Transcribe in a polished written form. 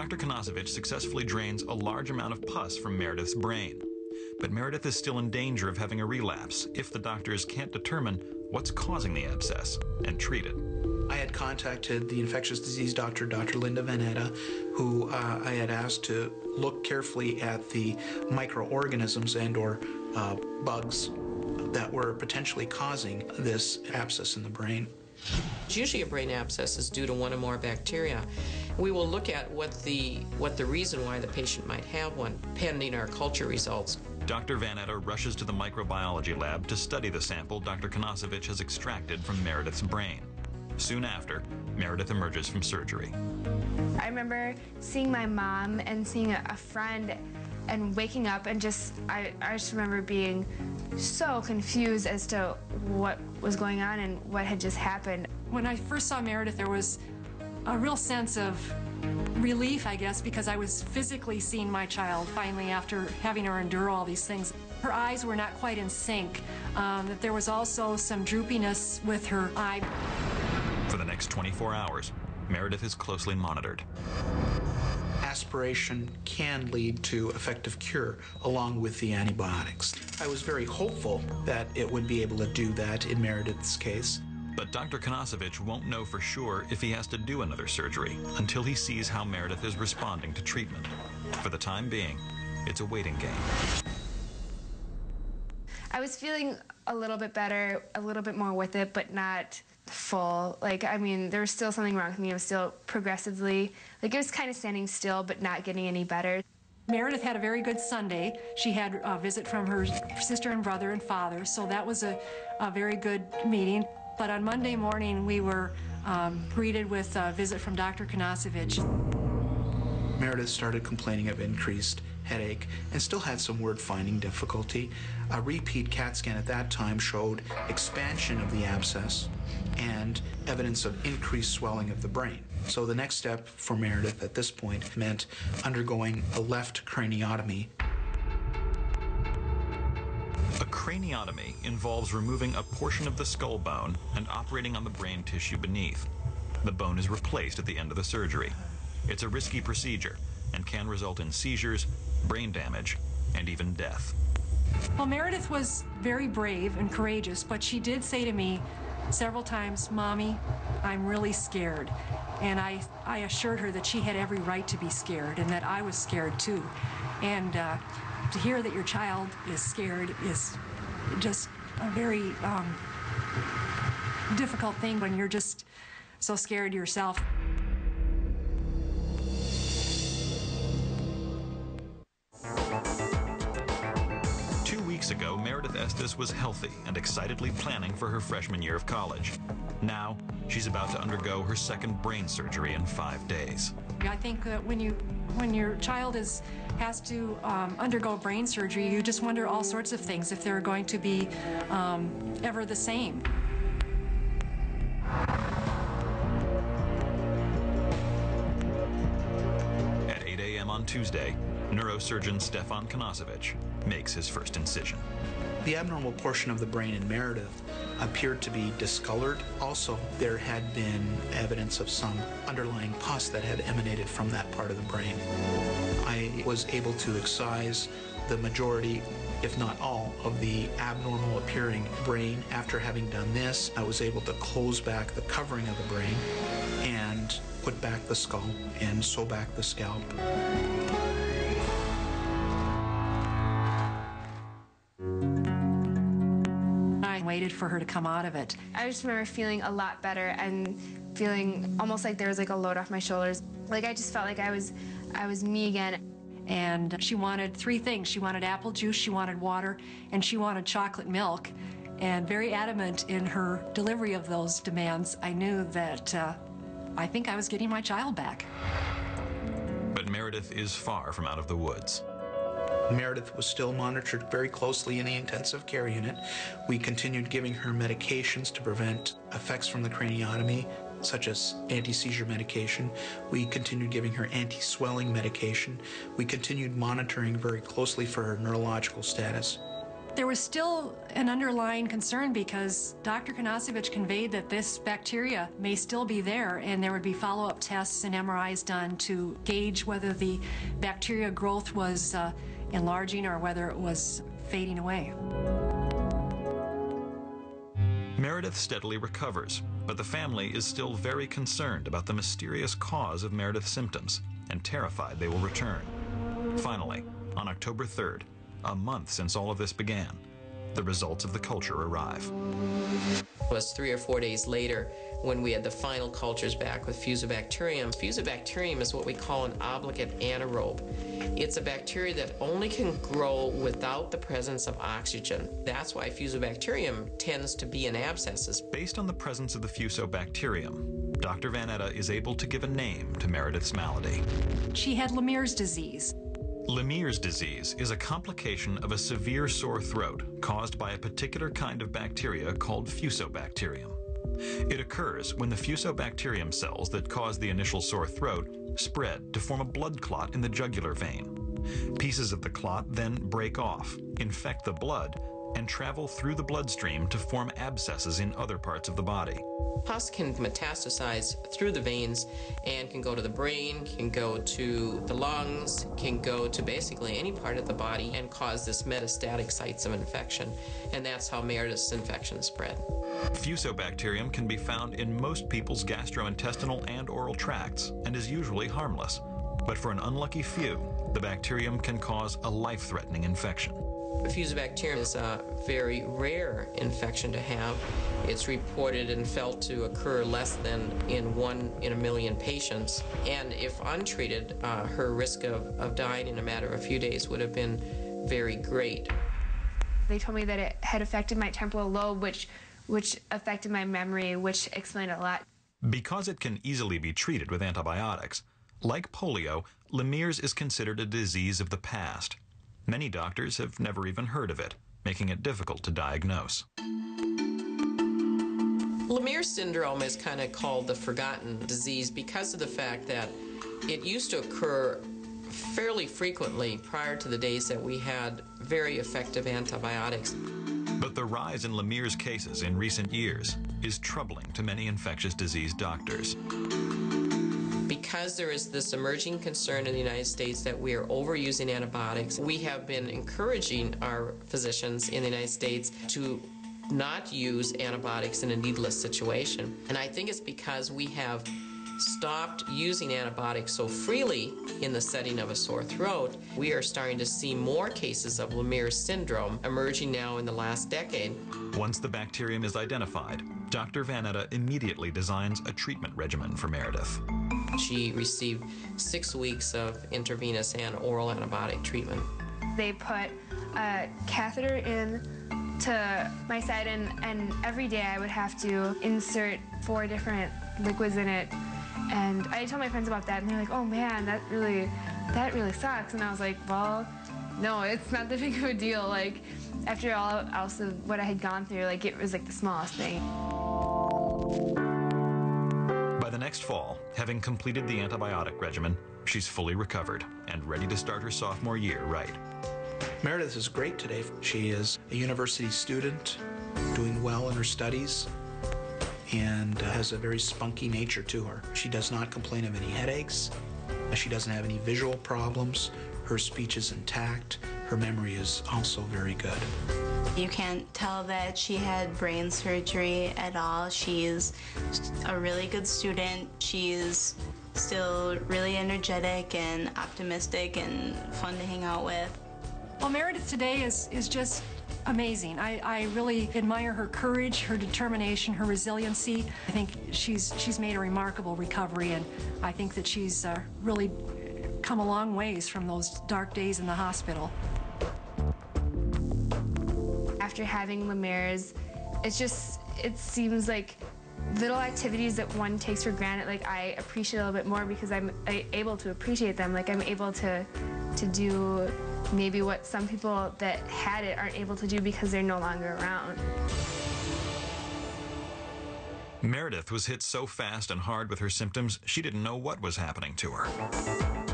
Dr. Konasevich successfully drains a large amount of pus from Meredith's brain. But Meredith is still in danger of having a relapse if the doctors can't determine what's causing the abscess and treat it. I had contacted the infectious disease doctor, Dr. Linda Vanetta, who I had asked to look carefully at the microorganisms and/or bugs that were potentially causing this abscess in the brain. Usually a brain abscess is due to one or more bacteria. We will look at what the reason why the patient might have one, pending our culture results. Dr. Vanetta rushes to the microbiology lab to study the sample Dr. Konasevich has extracted from Meredith's brain. Soon after, Meredith emerges from surgery. I remember seeing my mom and seeing a friend and waking up and I just remember being so confused as to what was going on and what had just happened. When I first saw Meredith, there was a real sense of relief, I guess, because I was physically seeing my child finally after having her endure all these things. Her eyes were not quite in sync, that there was also some droopiness with her eye. For the next 24 hours, Meredith is closely monitored. Aspiration can lead to effective cure along with the antibiotics. I was very hopeful that it would be able to do that in Meredith's case. But Dr. Konasevich won't know for sure if he has to do another surgery until he sees how Meredith is responding to treatment. For the time being, it's a waiting game. I was feeling a little bit better, a little bit more with it, but not full. I mean, there was still something wrong with me. It was still progressively, it was kind of standing still, but not getting any better. Meredith had a very good Sunday. She had a visit from her sister and brother and father, so that was a very good meeting. But on Monday morning, we were greeted with a visit from Dr. Konasevich. Meredith started complaining of increased headache and still had some word-finding difficulty. A repeat CAT scan at that time showed expansion of the abscess and evidence of increased swelling of the brain. So the next step for Meredith at this point meant undergoing a left craniotomy. A craniotomy involves removing a portion of the skull bone and operating on the brain tissue beneath. The bone is replaced at the end of the surgery. It's a risky procedure and can result in seizures, brain damage, and even death. Well, Meredith was very brave and courageous, but she did say to me several times, "Mommy, I'm really scared." And I assured her that she had every right to be scared and that I was scared too. And to hear that your child is scared is just a very difficult thing when you're just so scared yourself. 2 weeks ago, Meredith Estes was healthy and excitedly planning for her freshman year of college. Now, she's about to undergo her second brain surgery in 5 days. I think that when your child has to undergo brain surgery, you just wonder all sorts of things, if they're going to be ever the same. At 8 a.m. on Tuesday, neurosurgeon Stefan Konasevich makes his first incision. The abnormal portion of the brain in Meredith appeared to be discolored. Also, there had been evidence of some underlying pus that had emanated from that part of the brain. I was able to excise the majority, if not all, of the abnormal appearing brain. After having done this, I was able to close back the covering of the brain and put back the skull and sew back the scalp. I waited for her to come out of it. I just remember feeling a lot better and feeling almost like there was a load off my shoulders. I just felt like I was me again. And she wanted 3 things. She wanted apple juice, she wanted water, and she wanted chocolate milk. And very adamant in her delivery of those demands, I knew that I think I was getting my child back. But Meredith is far from out of the woods. Meredith was still monitored very closely in the intensive care unit. We continued giving her medications to prevent effects from the craniotomy, such as anti-seizure medication. We continued giving her anti-swelling medication. We continued monitoring very closely for her neurological status. There was still an underlying concern because Dr. Konasevich conveyed that this bacteria may still be there, and there would be follow-up tests and MRIs done to gauge whether the bacteria growth was enlarging or whether it was fading away. Meredith steadily recovers, but the family is still very concerned about the mysterious cause of Meredith's symptoms and terrified they will return. Finally, on October 3rd, a month since all of this began, the results of the culture arrive. It was 3 or 4 days later when we had the final cultures back with Fusobacterium. Fusobacterium is what we call an obligate anaerobe. It's a bacteria that only can grow without the presence of oxygen. That's why Fusobacterium tends to be in abscesses. Based on the presence of the Fusobacterium, Dr. Van Etta is able to give a name to Meredith's malady. She had Lemierre's disease. Lemierre's disease is a complication of a severe sore throat caused by a particular kind of bacteria called Fusobacterium. It occurs when the Fusobacterium cells that cause the initial sore throat spread to form a blood clot in the jugular vein. Pieces of the clot then break off, infect the blood, and travel through the bloodstream to form abscesses in other parts of the body. Pus can metastasize through the veins and can go to the brain, can go to the lungs, can go to basically any part of the body and cause this metastatic sites of infection. And that's how Meredith's infection spread. Fusobacterium can be found in most people's gastrointestinal and oral tracts and is usually harmless. But for an unlucky few, the bacterium can cause a life-threatening infection. Fusobacterium is a very rare infection to have. It's reported and felt to occur less than in 1 in a million patients. And if untreated, her risk of dying in a matter of a few days would have been very great. They told me that it had affected my temporal lobe, which affected my memory, which explained a lot. Because it can easily be treated with antibiotics, like polio, Lemierre's is considered a disease of the past. Many doctors have never even heard of it, making it difficult to diagnose. Lemierre syndrome is kind of called the forgotten disease because of the fact that it used to occur fairly frequently prior to the days that we had very effective antibiotics. But the rise in Lemierre's cases in recent years is troubling to many infectious disease doctors. Because there is this emerging concern in the United States that we are overusing antibiotics, we have been encouraging our physicians in the United States to not use antibiotics in a needless situation. And I think it's because we have stopped using antibiotics so freely in the setting of a sore throat. We are starting to see more cases of Lemierre syndrome emerging now in the last decade. Once the bacterium is identified, Dr. Van Etta immediately designs a treatment regimen for Meredith. She received 6 weeks of intravenous and oral antibiotic treatment. They put a catheter in to my side, and every day I would have to insert 4 different liquids in it. And I told my friends about that, and they're like, "Oh man, that really sucks." And I was like, "Well, no, it's not that big of a deal. Like, after all else of what I had gone through, like, it was like the smallest thing." By the next fall, having completed the antibiotic regimen, she's fully recovered and ready to start her sophomore year right. Meredith is great today. She is a university student, doing well in her studies, and has a very spunky nature to her. She does not complain of any headaches. She doesn't have any visual problems. Her speech is intact. Her memory is also very good. You can't tell that she had brain surgery at all. She's a really good student. She's still really energetic and optimistic and fun to hang out with. Well, Meredith today is just amazing. I really admire her courage, her determination, her resiliency. I think she's made a remarkable recovery, and I think that she's really come a long ways from those dark days in the hospital. After having Lemierre's, it seems like little activities that one takes for granted, like, I appreciate a little bit more because I'm able to appreciate them. Like, I'm able to do maybe what some people that had it aren't able to do because they're no longer around. Meredith was hit so fast and hard with her symptoms, she didn't know what was happening to her.